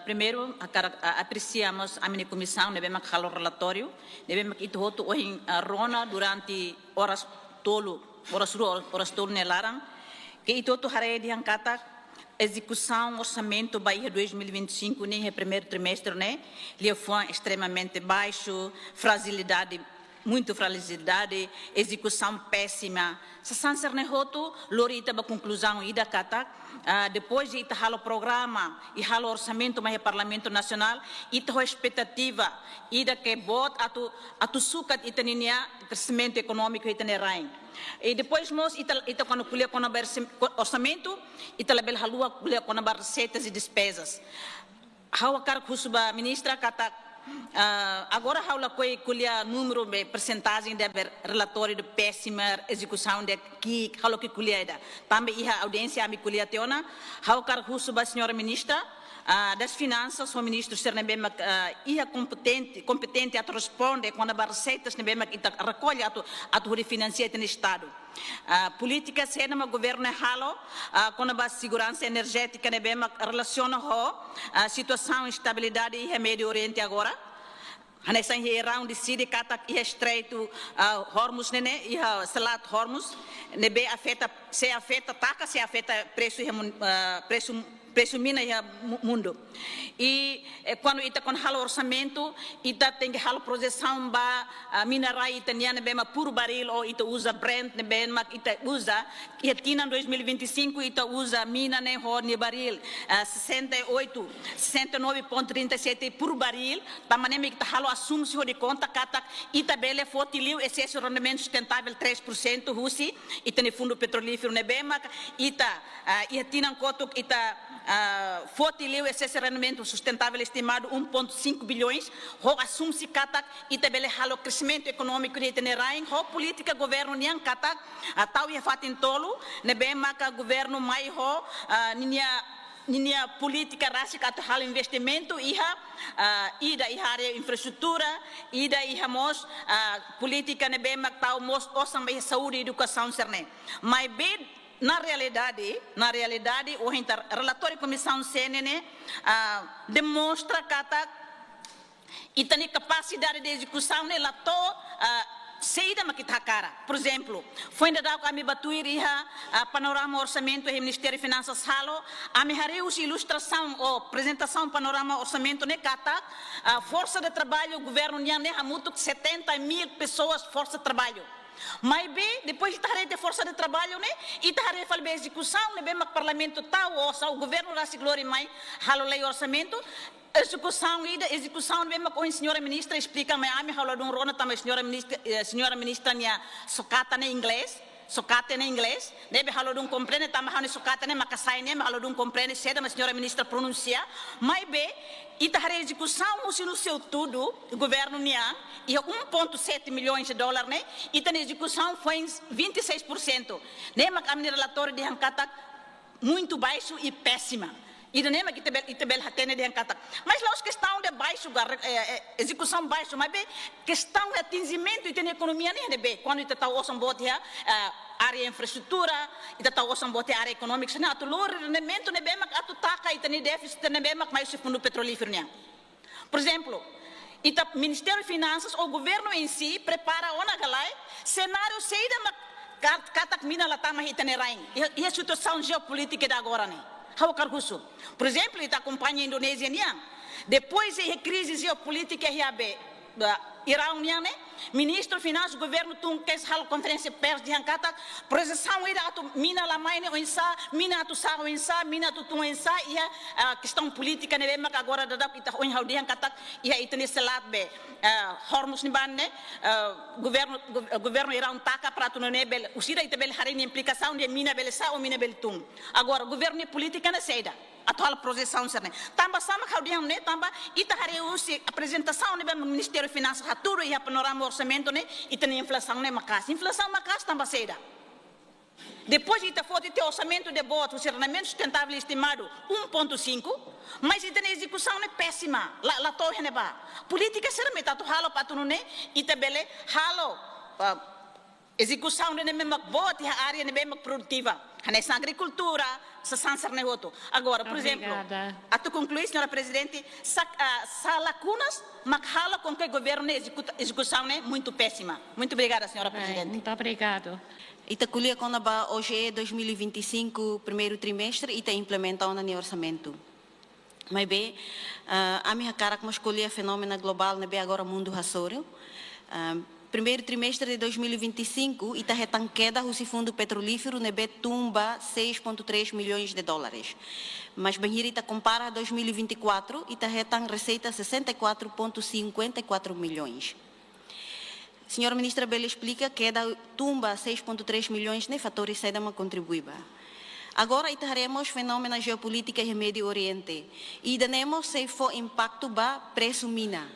Primeiro, apreciamos a minha comissão, devemos o relatório, devemos que todo hoje rona durante horas tolo nelaram, que todo haré de ancata execução orçamento Bahia 2025 nem primeiro trimestre né, ele foi extremamente baixo, fragilidade muito fragilidade, execução péssima. Se sancer ne hoto, lorita ba conclusão ida kata, depois de ita halo programa e halo orçamento mais Parlamento Nacional, ita ho expectativa ida que bot atu sukat ita ninia crescimento econômico ita ne rain. E depois nós ita quando kulia com orçamento, ita label halua kulia com receitas e despesas. Hawa kar kusuba ministra kata agora haula coi culia número de percentagem de relatório de péssima execução de que haula que culia ida também iha audiência ami culia teona hau kar husuba senhora ministra das finanças o ministro Sernebem iha competente a responder quando as receitas nebem ita recolhe a financiar no estado política sena ma governo halo quando a segurança energética nebem relaciona a situação instabilidade e Médio Oriente agora Hanessa em round de Sidi kata ia estreito Hormuz nene ia salat Hormuz nebe afeta taka se afeta preço mina ia mundo e quando ita com halo orçamento ita tem halo projeção ba mineral ita niana bema puro baril ou ita usa Brent nebe mak ita usa ia tina 2025 ita usa mina ne ho ni baril 69,37 por baril tamane ita halo assume-se de conta kata ita bele fotiliu excesso rendimento sustentável 3% rusi ita ne fundo petrolífero nebe mak ita ia tina kotuk ita fotiliu esse rendimento sustentável estimado 1,5 bilhões, ho assume-se katak itabele halo crescimento econômico de Tenerain, ho política governo niang katak tau ia fatin tolo, nebe maka governo mai ho ninia política rásica ato halo investimento ida área infraestrutura, ida mos política nebe mak tau mos osam saúde e educação cerne. Mas bem na realidade, o relatório Comissão CNN demonstra que tem capacidade de execução nela seida makita cara. Por exemplo, foi ainda dado a me batuir panorama orçamento e Ministério de Finanças halo, a me haremos ilustração ou apresentação panorama orçamento ne kata, força de trabalho, o governo niane hamuto 70 mil pessoas força de trabalho. Mas bem, depois de força de trabalho, né? E de fazer execução, né? Bem, o parlamento tal, o governo da Siglori mai, halo lei orçamento, execução, bem, a senhora ministra explica, mas a minha halo de rona também, senhora ministra, minha socata em inglês. Socate em inglês, deve halo dum compreende, também halo socate ne makasai ne, halo dum compreende, seda, mas senhora ministra pronuncia, mas bem, ita a execução no seu tudo, o governo niang, e 1,7 milhões de dólares, né? Ita a execução foi 26%, né? Mas a minha relatório de Hankata muito baixo e péssima. E não é que itabel hatene de Hankata. Mas lá os questão de baixo, execução baixo, mas bem, questão de atingimento e de economia nem é bem. Quando ita tá osam bote área infraestrutura, ita tá osam bote área econômica, não, atu lor rendimento ne bem, atu taka ita ne déficit ne bem, mas se fundo petrolífero nem. Por exemplo, ita Ministério de Finanças, o governo em si prepara ona galai cenário seida katak mina latama itenerain. E a situação geopolítica da agora né. Por exemplo, ele acompanha a Indonésia, depois da crise geopolítica, Irão, ministro de Finanças, governo, que é conferência perto de Ancata, projeção era mina la mãe mina atu sa mina atu tu e a questão política ne bem agora da ita on haudi Ancata e a ita nesse lado be Hormuz nibane governo Irão taca para tu ne bel usira ita bel harin implicação de mina bel sa ou mina bel tum agora governo política na saída atual projeção serne tamba sama kaudiam ne tamba ita hari usi apresentação ne bem Ministério de Finanças haturo e a panorama orçamento né e tem inflação né inflação macas também ceida depois de ter foto de orçamento de boa o rendimento sustentável estimado 1,5 mas tem execução né péssima lá torre né ba política será metade halo patuno né e tabele halo execução de mesma boa a área de mesma produtiva nessa agricultura, se sansar negoto. Agora, por exemplo, a tu concluir, senhora Presidente, sa lacunas, mas hala com que o governo execução é muito péssima. Muito obrigada, senhora Presidente. Muito obrigado. Itaculia Conaba hoje é 2025, primeiro trimestre, e está implementando no orçamento. Mas bem, a minha cara como escolher fenômeno global, né, bem agora mundo raçório. Primeiro trimestre de 2025, está retan queda o fundo petrolífero, né, bem tumba 6,3 milhões de dólares. Mas bem, está compara 2024, está retan receita 64,54 milhões. Senhora Ministra Bela explica que da tumba 6,3 milhões de fatores que uma contribuiba. Agora teremos fenômeno geopolítica e Médio Oriente e daremos se for impacto ba preço mina.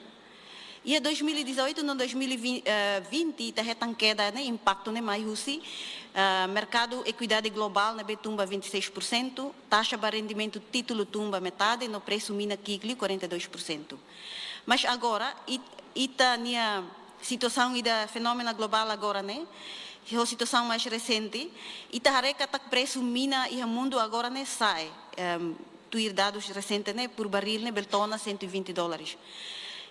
E em 2018 no 2020 tem queda né impacto né mais usi mercado equidade global na tumba 26%, taxa de rendimento título tumba metade, no preço mina kikli 42%. Mas agora ita nia situação e da fenômeno global agora, né? A situação mais recente, e tareca tak preço mina e o mundo agora né sai. Tuir dados recentes né por barril né beltona $120.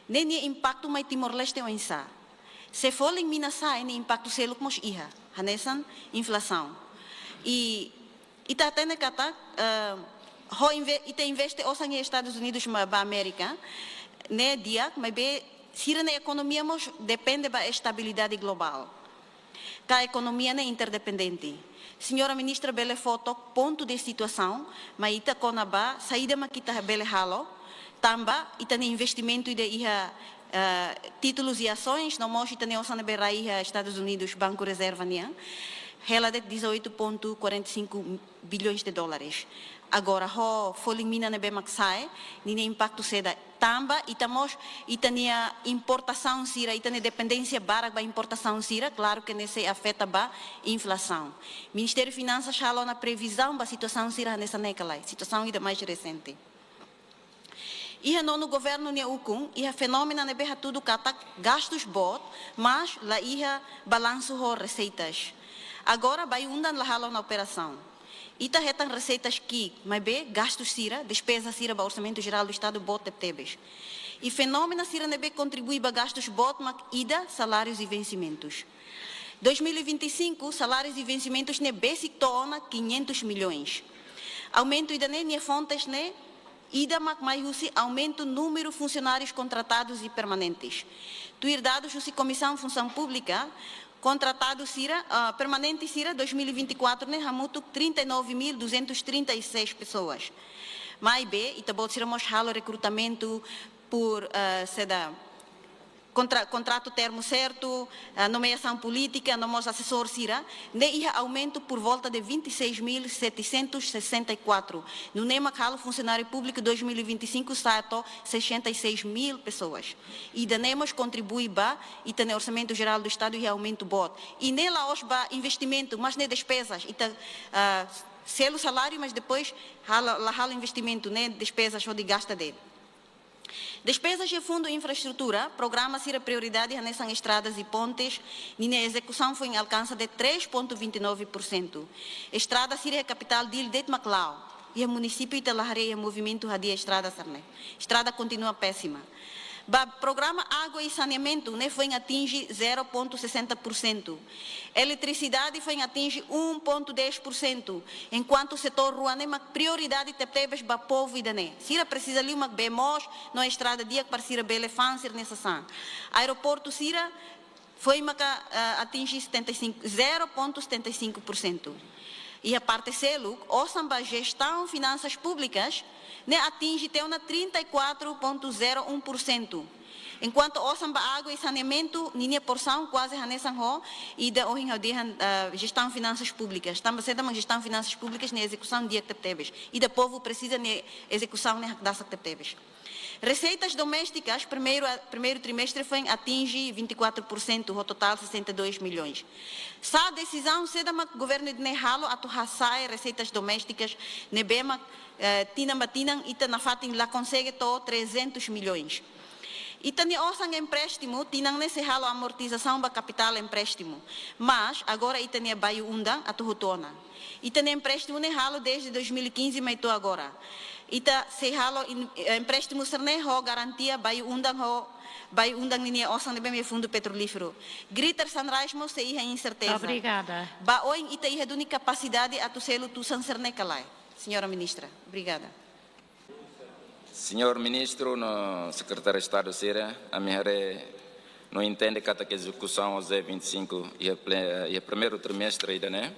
Nem impacto mais Timor-Leste ou insa. Se for em mina sai, nem impacto selo como iha, hanesan inflação. E tá tendo kata ita investe osa nos Estados Unidos ba América, né dia, mas be sira na economia mos depende da estabilidade global. A economia é interdependente. Senhora Ministra, bela foto, ponto de situação, mas ita conaba, saída makita bela halo, tamba, ita investimento de títulos e ações, não mostra ita neosan bela Estados Unidos, Banco Reserva nia, ela de 18,45 bilhões de dólares. Agora, ho folimina nebe maxai, nine impacto seda tamba, itamos itania importação sira, itania dependência bara ba importação sira, claro que nesse afeta ba inflação. Ministério de Finanças falou na previsão ba situação sira nessa necalai, situação ainda mais recente. E no governo nia ukun, e a fenômeno nebe tudo kata gastos bot, mas lá ia balanço ho receitas. Agora vai undan la halo na operação. Ita retan receitas que, mas bem, gastos sira, despesa sira para o orçamento geral do Estado bot tebes. E fenômeno sira nebe contribui para gastos bot, mas ida salários e vencimentos. 2025 salários e vencimentos nebe se torna 500 milhões. Aumento ida ne fontes ne ida mais usi aumento número de funcionários contratados e permanentes. Tuir dados usi Comissão de Função Pública contratado Sira, permanente Sira 2024, né, hamuto 39.236 pessoas. Mas B, itabo Sira mostralo recrutamento por contrato termo certo, nomeação política, nomos assessor Sira, né, e aumento por volta de 26.764. No NEMA Calo Funcionário Público 2025 sato 66 mil pessoas. E danemos contribui ba e tem orçamento geral do Estado e aumento bot. E nela os ba investimento, mas nem despesas, e selo salário, mas depois hala investimento, né, despesas ou de gasta dele. Despesas de fundo de infraestrutura, programa ser a prioridade nessas estradas e pontes, e na execução foi em alcance de 3,29%. Estrada ser a capital de Maclau, e o município de Lahareia, movimento radia estrada sarne. Estrada continua péssima. O programa Água e Saneamento né, foi atinge 0,60%. Eletricidade foi atinge 1,10%. Enquanto o setor rua é uma prioridade teve para o povo e dané. Se precisa ali uma bemos na estrada dia para ser bela fácil necessário. Aeroporto Sira foi atinge 0,75%. E a parte selo, a gestão finanças públicas né, atinge até 34,01%. Enquanto a água e saneamento, minha porção quase a e da gestão finanças públicas. Estamos sendo uma gestão finanças públicas na execução de tebes e da povo precisa na execução das tebes. Receitas domésticas, primeiro trimestre foi atinge 24%, o total 62 milhões. Sa decisão se o governo de Nehalo atuhassai receitas domésticas, nebema tinam e na fatin lá consegue to 300 milhões. E tem osang empréstimo, tinang nesse halo amortização ba capital empréstimo. Mas agora e tem baio undang atau hutona. E tem empréstimo ne halo desde 2015 mas tô agora. E tá se halo empréstimo serne ho garantia baio undang nini osang de bem fundo petrolífero. Gritar Sunrise mo se iha incerteza. Obrigada. Ba oing ita iha duni capacidade atu selo tu serne kalai. Senhora Ministra, obrigada. Senhor Ministro, no Secretário de Estado Sira, a minha não entende que a execução aos 25 e o primeiro trimestre ainda, né?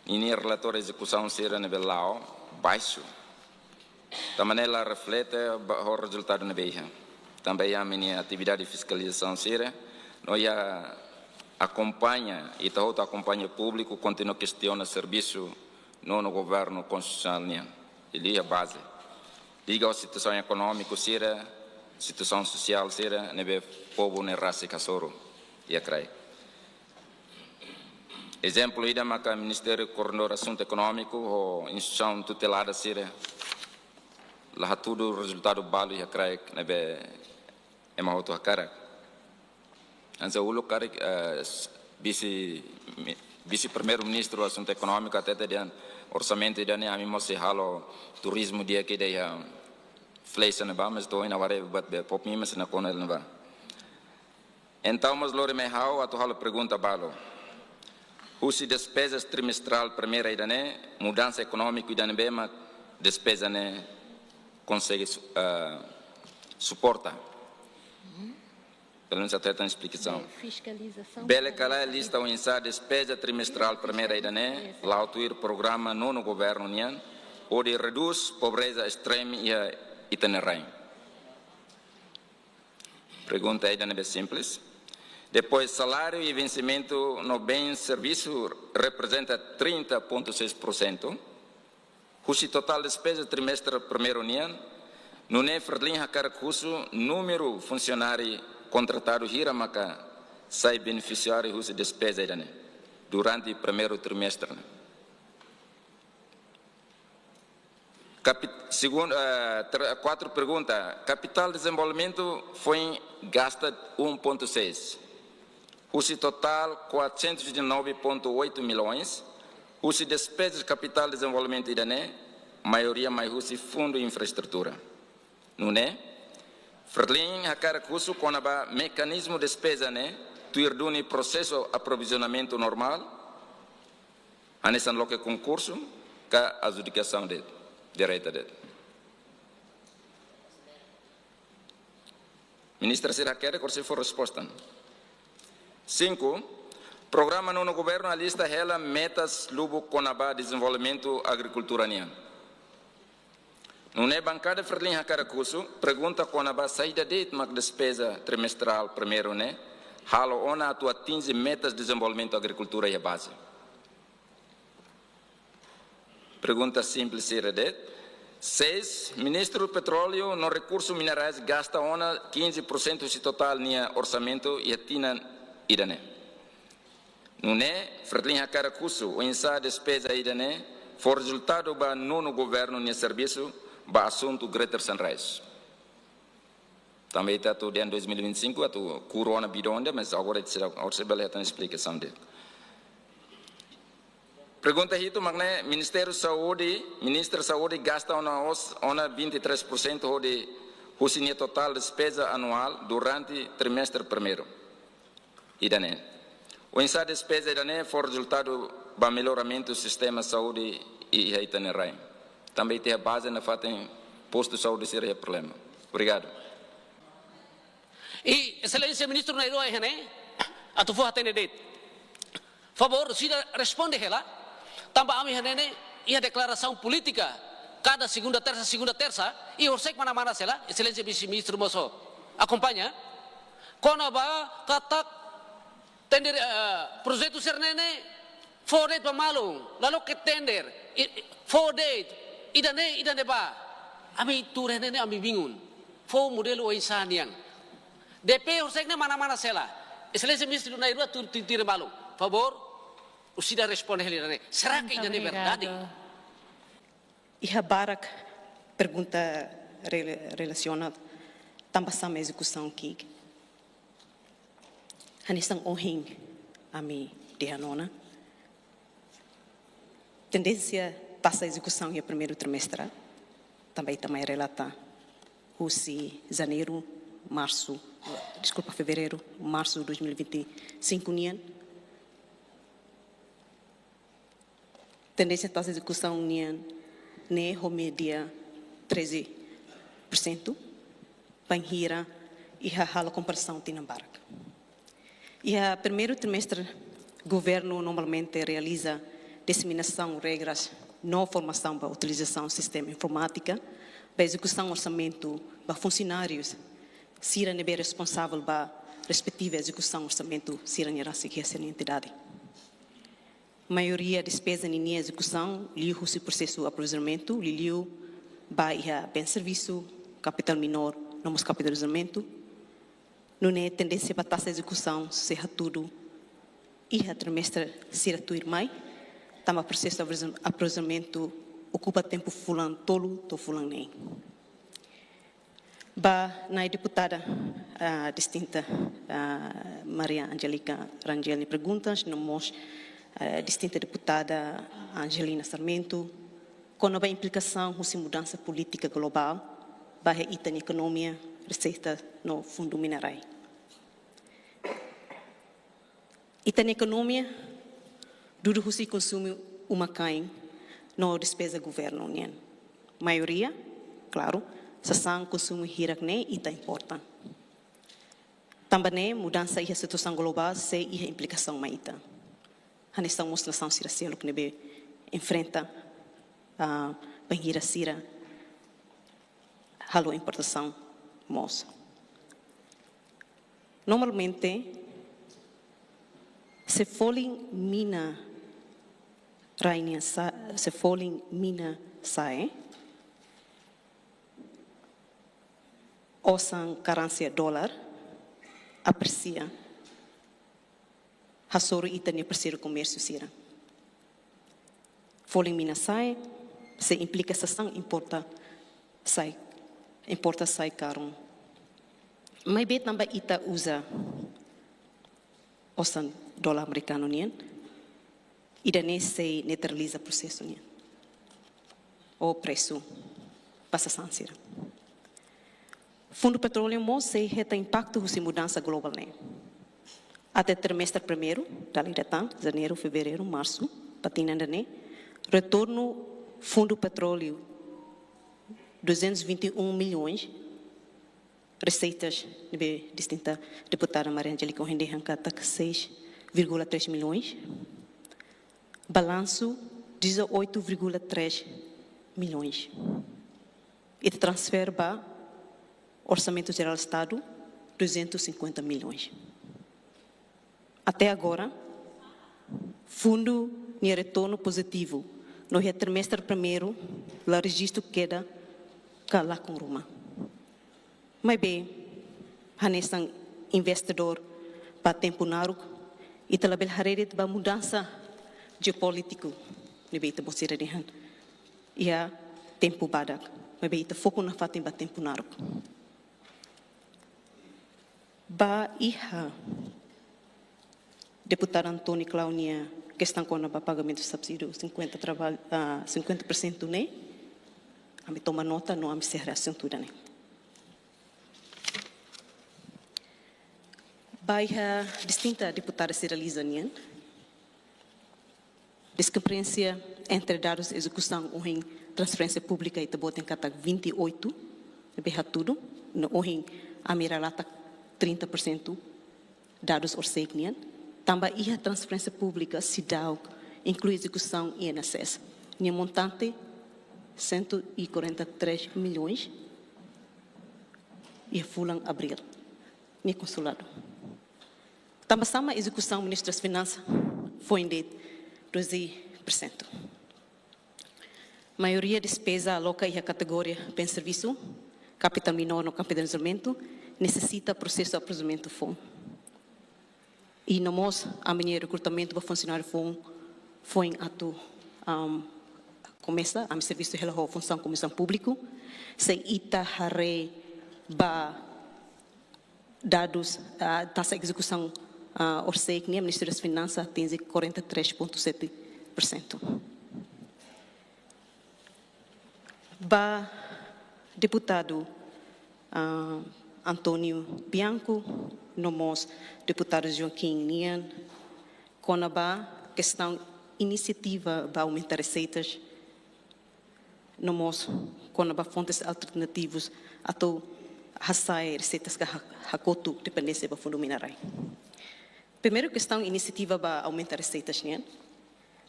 E nem relatório de execução Sira nível lá baixo. Também ela reflete o resultado na beija. Também a minha atividade de fiscalização Sira, nós acompanha e todo acompanha o público, continua questiona serviço no governo constitucional, ele é a base. Liga a situação econômica, situação social, nebe povo ne raça kasoro e acrai. Exemplo ida maka Ministério Coordenador Assunto Econômico ou instituição tutelada lá tudo resultado balo e acrai nebe emahoto hakara. Anza ulo kare vice primeiro-ministro Assunto Econômico até tem orçamento ida ne ami mosse halo turismo dia que dia fleisa na ba mas tô ina ware bat be pop mi mas na konel na ba. Então mas lore me hao atu halo pergunta balo. Usi despesas trimestral primeira ida ne mudança econômica ida ne be ma despesa ne consegue suporta. Pelo menos até tem explicação. Fiscalização. Bele cala lista o insa despesa trimestral primeira ida ne lá autuir programa no governo nian ou de reduz pobreza extrema e itinerária. Pergunta ida ne simples. Depois salário e vencimento no bem serviço representa 30,6%. O total despesa trimestre primeiro nian não é ferlinha cara custo número funcionário contratado gira maka sai beneficiário usa despesa ida ne durante o primeiro trimestre. Quatro perguntas. Capital de desenvolvimento foi gasta 1,6. Usi total 409,8 milhões. Usi despesas de capital de desenvolvimento ida ne maioria mais usi fundo de infraestrutura. Não é? Ferlin hakara kusu konaba mecanismo de despesa ne tuirduni processo aprovisionamento normal anesan loke concurso ka adjudicação de direita de. Ministra será quer que se for resposta. 5. Programa no governo a lista ela metas lubo konaba desenvolvimento agricultura nian. Não é bancada Ferlin hakara kusu pergunta konaba saída de mak despesa trimestral primeiro né halo ona atu atinge metas de desenvolvimento agricultura e a base. Pergunta simples será de 6. Ministro do Petróleo no recursos minerais gasta ona 15% do total nia orçamento e atina idane. Não é Ferlin hakara kusu o insa despesa idane for resultado ba no governo nia serviço ba assunto Greater Sunrise. Também está tudo em 2025, a corona bidonda, mas agora você vai ter uma explicação dele. Pergunta hito, magne Ministério Saúde, Ministro Saúde gasta ona 23% de o total despesa anual durante trimestre primeiro. Idane. O insa despesa idane for resultado ba melhoramento do sistema saúde e itinerário. Também tem a base na fatem posto de saúde seria problema. Obrigado. E excelência ministro na Iroa né? A tu for atender det. Favor, se responde ela. Também a minha né? E a declaração política cada segunda terça e o sec mana sela excelência vice-ministro moço acompanha. Quando vai kata tender projeto sernene for date pamalung lalu ke tender for date idane ba ami turene ami bingun fo modelo o insanian DP orsekne mana sela excelência ministro na Iroa tira malu favor usida responde helirane será que idane verdade Iha Barak pergunta relacionada também sama execução aqui. Hanisang ohing ami dianona. Tendência taxa execução é primeiro trimestre. Também relata se janeiro, fevereiro, março de 2025 nian. Tendência taxa execução nian ne média 13%. Banhira e a comparação tinambarak. E a primeiro trimestre, o governo normalmente realiza disseminação de regras, não formação para utilização do sistema informática, para execução do orçamento para funcionários, se irá ser responsável para a respectiva execução do orçamento, se irá seguir essa entidade. A maioria da despesa em execução, liu o processo de aprovisionamento, liu para bem serviço, capital menor, não mais capitalizamento, não é tendência para taxa de execução, será tudo, e a trimestre será tudo mais, também o processo de aprovisionamento ocupa tempo fulano tolo, to fulano nem. Na deputada distinta Maria Angélica Rangel pergunta, nós distinta deputada Angelina Sarmento, com a implicação com a mudança política global, para a economia, receita no fundo mineral. E na economia, duro que se consome uma cain no despesa do governo. A maioria, claro, se são consumo hierarquia e importa. Também mudança e a situação global se a implicação maita. A nesta nação siracelo que nebe enfrenta a banheira sira halo importação moça. Normalmente, se folhem mina rainha se folhem mina sai, osan currency dólar aprecia, hasoro itani aprecia o comércio sira. Folhem mina sai, se implica sação importa sai caro. Mas bem também ita usa osan dólar americano nien, e daí se neutraliza o processo nien, o preço passa a ser. Fundo petróleo mostra que impacto da mudança global nien. Até trimestre primeiro, dali datan, janeiro, fevereiro, março, patina daí, retorno fundo petróleo 221 milhões. Receitas de distinta deputada Maria Angélica Rende Rancata 6,3 milhões. Balanço 18,3 milhões. E transfer para Orçamento Geral do Estado 250 milhões. Até agora, fundo de retorno positivo no trimestre primeiro, o registro queda lá com Roma. Mas bem, hanesan investidor para tempo naruc e talabel harerit para mudança geopolítico nebe te bosira dehan ia tempo badak mas bem te foco na fatem para tempo naruc ba iha deputada Antônio Claudia questão com o pagamento do subsídio 50% né a me toma nota não a me ser assunto né. Baia distinta deputada Ciraliza Nian, discrepância entre dados de execução em transferência pública e tabot em catac 28, berra tudo, no em amiralata 30% dados orsec Nian, também a transferência pública se dá inclui execução e INSS, Nian montante 143 milhões e fulan abril, Nian consulado. Também a execução do Ministro das Finanças foi de 12%. A maioria da despesa aloca e a categoria bem serviço, capital menor no capitalizamento, necessita processo de aprovisionamento do fundo. E nós, a minha recrutamento para funcionário foi em ato começa a me serviço de função comissão pública, se ita hare ba dados, a taxa de execução Orsec, o Ministério das Finanças atinge 43,7%. Ba deputado Antônio Bianco, nomos deputado Joaquim Nian, com a questão iniciativa para aumentar receitas, nomos com a fontes alternativas até raçai receitas que hakotu dependência do fundo mineral. Primeiro questão iniciativa para aumentar receitas, né?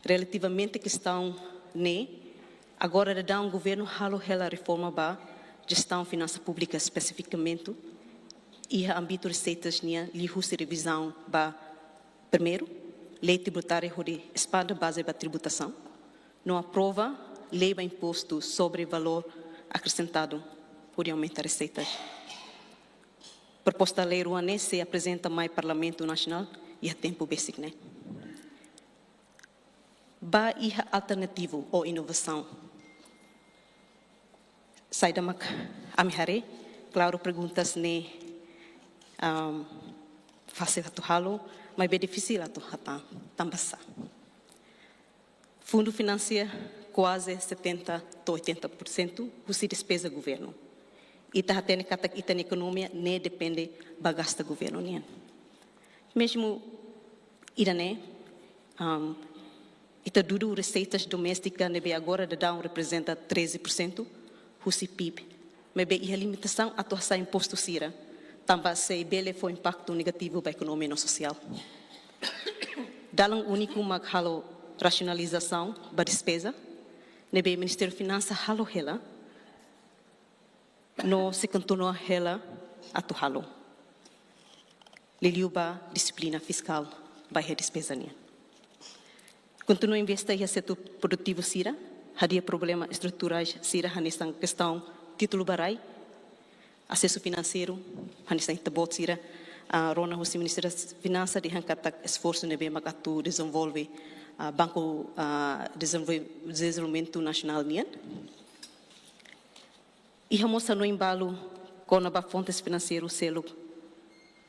Relativamente questão agora dá governo halo a reforma para gestão finança pública especificamente e a âmbito receitas né lihusi revisão para primeiro lei tributária de espada base para tributação, não aprova lei para imposto sobre valor acrescentado por aumentar receitas. Proposta lei ruane se apresenta mais Parlamento Nacional e a tempo basic, né? Ba e alternativo ou inovação. Sai da amihare, claro, perguntas ne fácil atu halo, mas bem difícil atu hatan tambasa. Fundo financeiro quase 70% a 80% usi despesa governo. Ita hatene katak ita economia ne depende ba gasta governo nian. Mesmo irane ita dudu receitas domésticas nebe agora da down representa 13% usi PIB. Mebe a limitação a torcer imposto sira. Também se bele foi impacto negativo para a economia e social. Dalang único maghalo racionalização da despesa, nebe Ministério de Finanças halo hela, no se continua hela atu halo. Liliuba disciplina fiscal vai a despesa nia. Continua a investir em setor produtivo sira, hadia problema estruturais sira nessa questão título barai, acesso financeiro, nessa tabot sira, rona o Ministério das Finanças de hankatak esforço nebe magatu desenvolve Banco Desenvolvimento Nacional nian. E vamos no embalo com a fontes financeiras selo,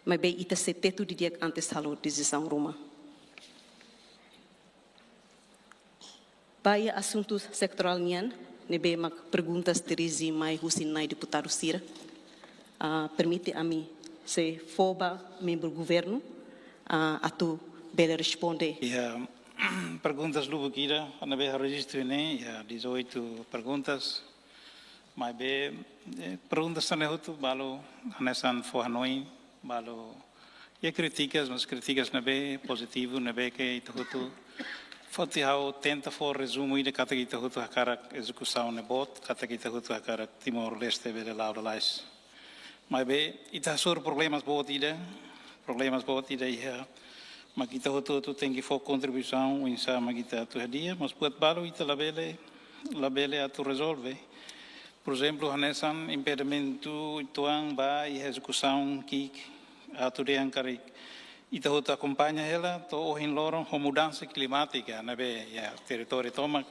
mas bem ita se teto de dia antes halo decisão Roma. Para assuntos sectoral nian, nebe mag perguntas terezi mai husinai deputado sira. Permite a mim se foba membro do governo atu bele responde. Perguntas do Bukira, na vez registro né, 18 perguntas. Mas bem, perguntas também outro, balo, anesan for Hanoi, balo, e críticas, mas críticas na vez positivo, na vez que itu outro, foti hau tenta for resumo ide kata kita outro a cara execução na bot, kata kita outro a cara Timor Leste bele lá lais. Mas bem, ita sur problemas bot ide ia. Mas kita outro tem que for contribuição, insa mas kita tu dia, mas buat balo ita labele a tu resolve. Por exemplo, nesse impedimento ituang ba e execução que a turean cari ita outra acompanha ela to em loron a mudança climática na be ya território toma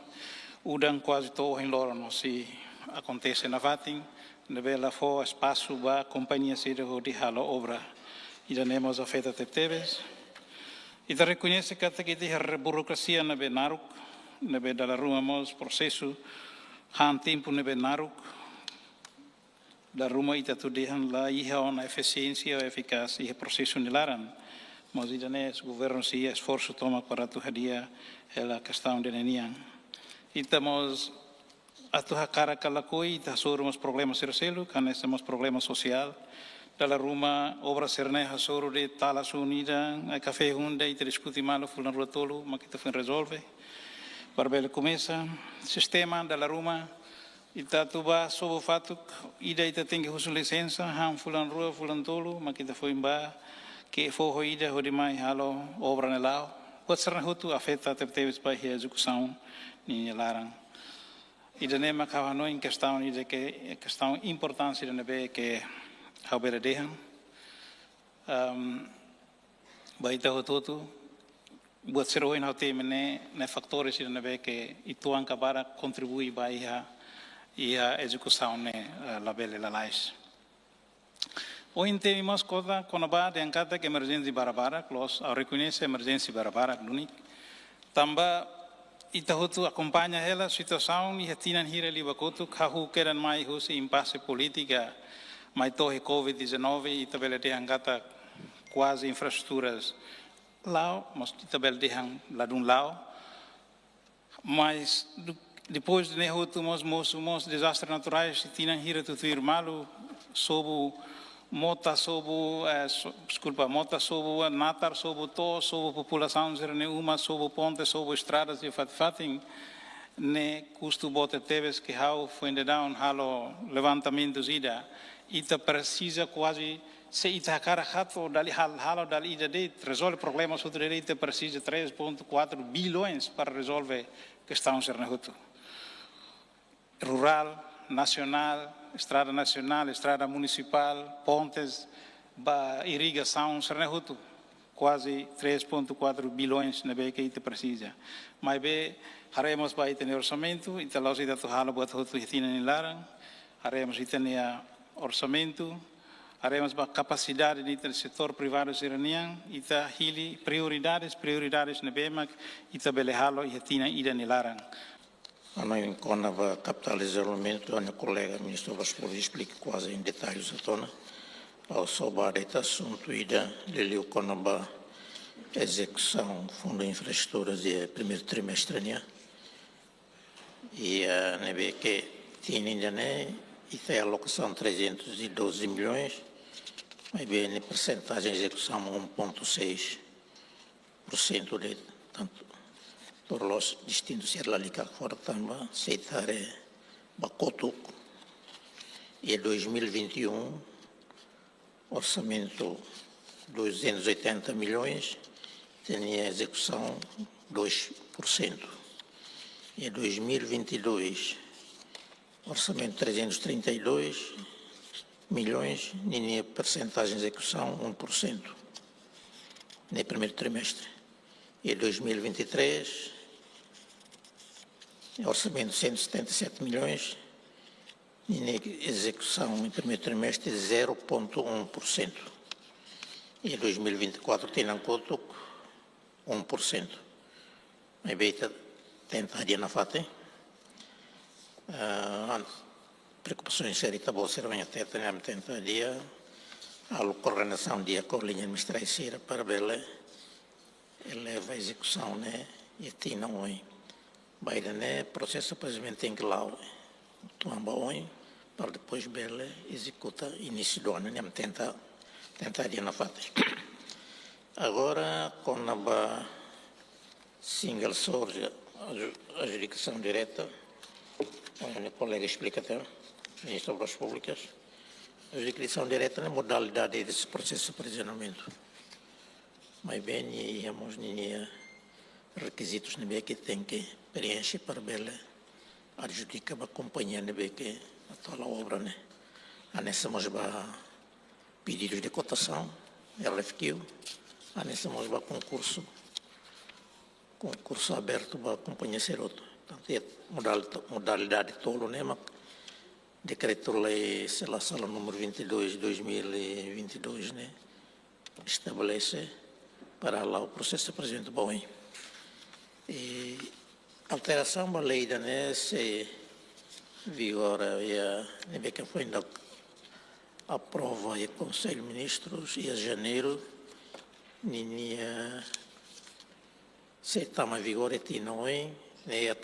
udang quase to em loron se acontece na vating na be lá for espaço ba companhia se de halo obra e danemos afeta teves e te reconhece que até que a burocracia na be naruk na be da rumamos processo han tempo nebe naruk da rumah ita tu dehan la iha ona eficiência ou eficácia e processo nilaran mas ida nes governo si esforço toma para tu hadia ela questão de nenian itamos atu hakara kalakoi ita sormos problemas sercelo canesamos problema social da rumah obra serne hasoro de talas unida a café hunde ita discuti malo fulan rotolo ma kita fin resolve Barbele começa, sistema da Roma, ita tuba sob o fato ida ita tem que usar licença, han fulan rua, fulan tolo, mas kita foi emba, que foi ida hodi mai halo obra nelau, pode ser hutu afeta teve para a execução ni larang. Ida nema kawano em questão ida que questão importância da nebe que ao beradehan, baita hutu buat seruin hau teme ne fatores ida nebe que ituan kabara contribui para a execução ne labele lalais. Hoje temos coisa quando vai de encata que emergência barabara, close, ao reconhecer emergência barabara, único. Também Itahutu acompanha ela situação e retinan hira libacoto, kahu queran mais husi impasse política, mais torre Covid-19 e tabela de encata quase infraestruturas lá, mas tabela de ladum lá. Mas depois de nehutu mos desastres naturais, tinan hira tutu irmalo sob mota sob mota sob natar sob to sob população zerne uma sob ponte sob estradas e fatin ne custo bota teves que how foi de down halo levantamentos ida ita precisa quase se ita cara rato dali halo dali ida de resolve problemas outro ita precisa 3.4 bilhões para resolver questão zerne rural nacional, estrada nacional, estrada municipal, pontes, irrigação, sernehutu, quase 3.4 bilhões na que te precisa. Mas haremos para ter orçamento, e tal se datu halo buat hutu hitina nilarang, haremos hitania orçamento, haremos para capacidade de setor privado seranian, ita hili prioridades na bemak, ita bele halo hitina ida nilarang. Ano conava capital de desenvolvimento, a colega ministro Vasco explica quase em detalhes a tona. Ao sobar este assunto ida lhe conava execução fundo de infraestruturas de primeiro trimestre né. E a neve que tinha ainda né e tem alocação 312 milhões, mas bem a percentagem de execução 1.6% de tanto por los distintos ser lá liga fora também seitare bacoto e 2021 orçamento 280 milhões tinha execução 2% e 2022 orçamento 332 milhões tinha percentagem de execução 1% no primeiro trimestre e 2023 orçamento 177 milhões e execução em primeiro trimestre 0,1%. E 2024 tem na conta 1%. Mas bem, tentaria na fate. Preocupações sérias, tá bom, serão até tentaria a coordenação de a linha administrativa para ver eleva a execução, né? E tem não é. Baile né processo presidente em que lá tuamba oi para depois bele executa início do ano né tentaria na fate agora com a single source a adjudicação direta o colega explica até ministro das públicas a adjudicação direta na modalidade desse processo de aprisionamento mas bem íamos requisitos que tem que preencher para bela adjudica a companhia que a toda a obra né anexamos pedidos de cotação RFQ anexamos concurso aberto para a companhia Seroto portanto é modalidade tolo né mas decreto-lei sala número 22 de 2022 né estabelece para lá o processo de presidente bom e alteração da lei da se vigora e que foi ainda aprova o Conselho de Ministros e a janeiro se está em vigor e não é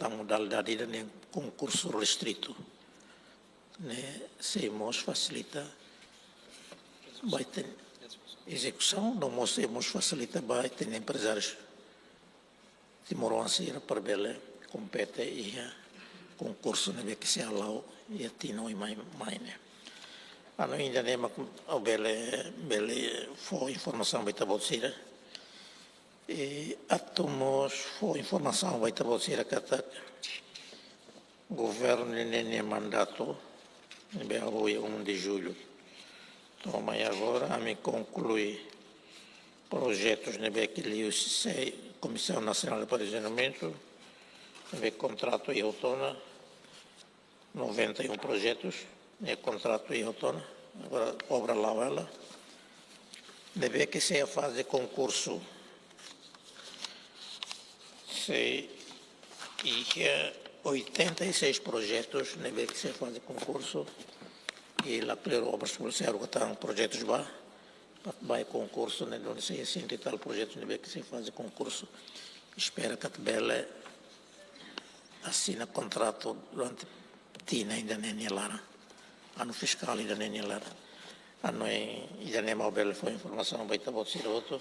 a modalidade de concurso restrito se nos facilita vai ter execução não nos facilita vai ter empresários de Moronceira para bela compete e concurso né que se allow e a não é mais né ano ainda né mas o bele foi informação vai estar bolsira e atomos foi informação vai estar bolsira que governo né mandato bem hoje 1 de julho toma e agora a me concluir projetos né que li sei Comissão Nacional de Planejamento, contrato e outono, 91 projetos, contrato e outono, agora obra lá ela, deve que seja fase de concurso, se e que 86 projetos, deve que seja fase de concurso, e lá claro obras policiais que estão projetos vai concurso, né, onde se assim e tal projetos, deve que se faz concurso, espera que a tabela assina contrato durante tina ainda nem lá, ano fiscal ainda nem lá, ano ainda nem mal bela foi informação vai estar botando outro